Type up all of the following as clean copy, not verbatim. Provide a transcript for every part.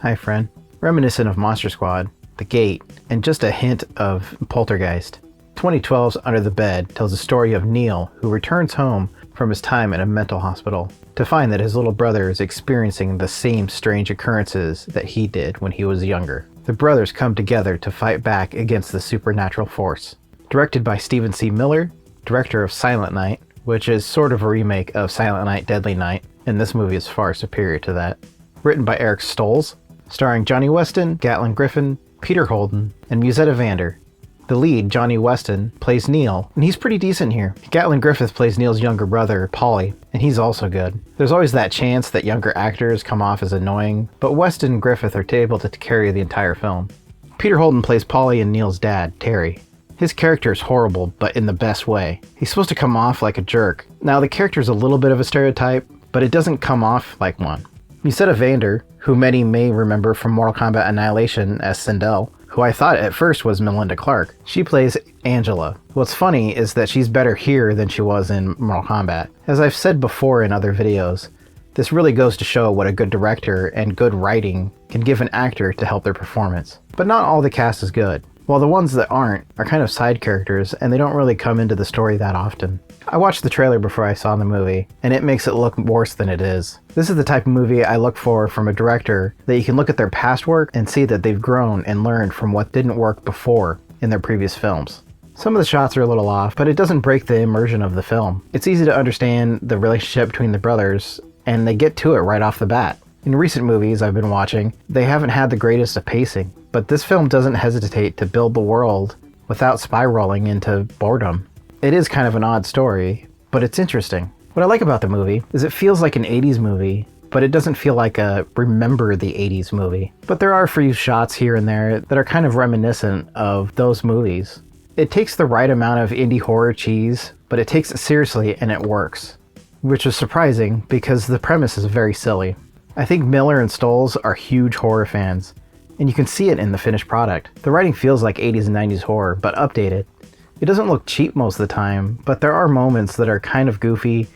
Hi, friend. Reminiscent of Monster Squad, The Gate, and just a hint of Poltergeist, 2012's Under the Bed tells the story of Neil, who returns home from his time in a mental hospital to find that his little brother is experiencing the same strange occurrences that he did when he was younger. The brothers come together to fight back against the supernatural force. Directed by Stephen C. Miller, director of Silent Night, which is sort of a remake of Silent Night, Deadly Night, and this movie is far superior to that. Written by Eric Stolze, starring Jonny Weston, Gattlin, Griffith, Peter Holden, and Musetta Vander. The lead, Jonny Weston, plays Neil, and he's pretty decent here. Gattlin Griffith plays Neil's younger brother, Polly, and he's also good. There's always that chance that younger actors come off as annoying, but Weston and Griffith are able to carry the entire film. Peter Holden plays Polly and Neil's dad, Terry. His character is horrible, but in the best way. He's supposed to come off like a jerk. Now, the character's a little bit of a stereotype, but it doesn't come off like one. Musetta Vander, who many may remember from Mortal Kombat Annihilation as Sindel, who I thought at first was Melinda Clarke. She plays Angela. What's funny is that she's better here than she was in Mortal Kombat. As I've said before in other videos, this really goes to show what a good director and good writing can give an actor to help their performance. But not all the cast is good. While the ones that aren't are kind of side characters and they don't really come into the story that often. I watched the trailer before I saw the movie, and it makes it look worse than it is. This is the type of movie I look for from a director that you can look at their past work and see that they've grown and learned from what didn't work before in their previous films. Some of the shots are a little off, but it doesn't break the immersion of the film. It's easy to understand the relationship between the brothers, and they get to it right off the bat. In recent movies I've been watching, they haven't had the greatest of pacing, but this film doesn't hesitate to build the world without spiraling into boredom. It is kind of an odd story, but it's interesting. What I like about the movie is it feels like an 80s movie, but it doesn't feel like a remember the 80s movie. But there are a few shots here and there that are kind of reminiscent of those movies. It takes the right amount of indie horror cheese, but it takes it seriously and it works. Which is surprising because the premise is very silly. I think Miller and Stolze are huge horror fans, and you can see it in the finished product. The writing feels like 80s and 90s horror, but updated. It doesn't look cheap most of the time, but there are moments that are kind of goofy,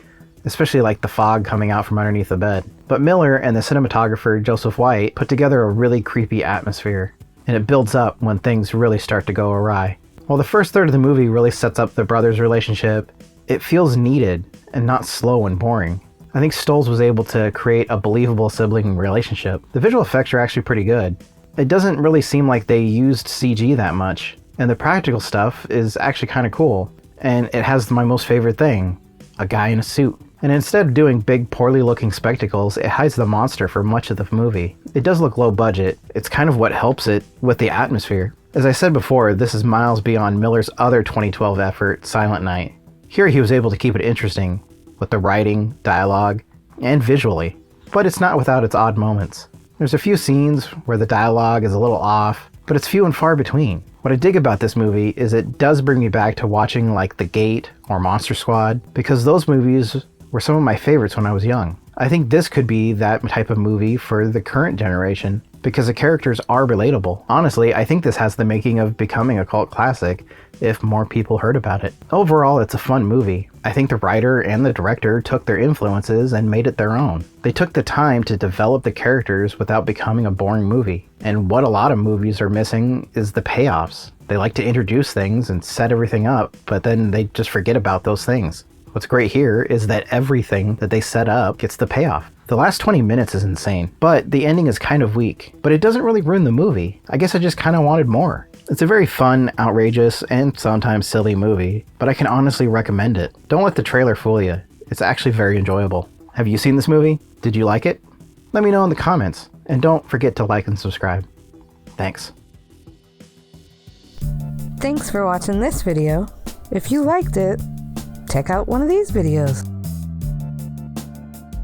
especially like the fog coming out from underneath the bed. But Miller and the cinematographer Joseph White put together a really creepy atmosphere, and it builds up when things really start to go awry. While the first third of the movie really sets up the brothers' relationship, it feels needed and not slow and boring. I think Stolze was able to create a believable sibling relationship. The visual effects are actually pretty good. It doesn't really seem like they used CG that much. And the practical stuff is actually kind of cool. And it has my most favorite thing, a guy in a suit. And instead of doing big, poorly looking spectacles, it hides the monster for much of the movie. It does look low budget. It's kind of what helps it with the atmosphere. As I said before, this is miles beyond Miller's other 2012 effort, Silent Night. Here he was able to keep it interesting, with the writing, dialogue, and visually. But it's not without its odd moments. There's a few scenes where the dialogue is a little off, but it's few and far between. What I dig about this movie is it does bring me back to watching like The Gate or Monster Squad, because those movies were some of my favorites when I was young. I think this could be that type of movie for the current generation, because the characters are relatable. Honestly, I think this has the making of becoming a cult classic if more people heard about it. Overall, it's a fun movie. I think the writer and the director took their influences and made it their own. They took the time to develop the characters without becoming a boring movie. And what a lot of movies are missing is the payoffs. They like to introduce things and set everything up, but then they just forget about those things. What's great here is that everything that they set up gets the payoff. The last 20 minutes is insane, but the ending is kind of weak. But it doesn't really ruin the movie. I guess I just kind of wanted more. It's a very fun, outrageous, and sometimes silly movie, but I can honestly recommend it. Don't let the trailer fool you. It's actually very enjoyable. Have you seen this movie? Did you like it? Let me know in the comments, and don't forget to like and subscribe. Thanks. Thanks for watching this video. If you liked it, check out one of these videos.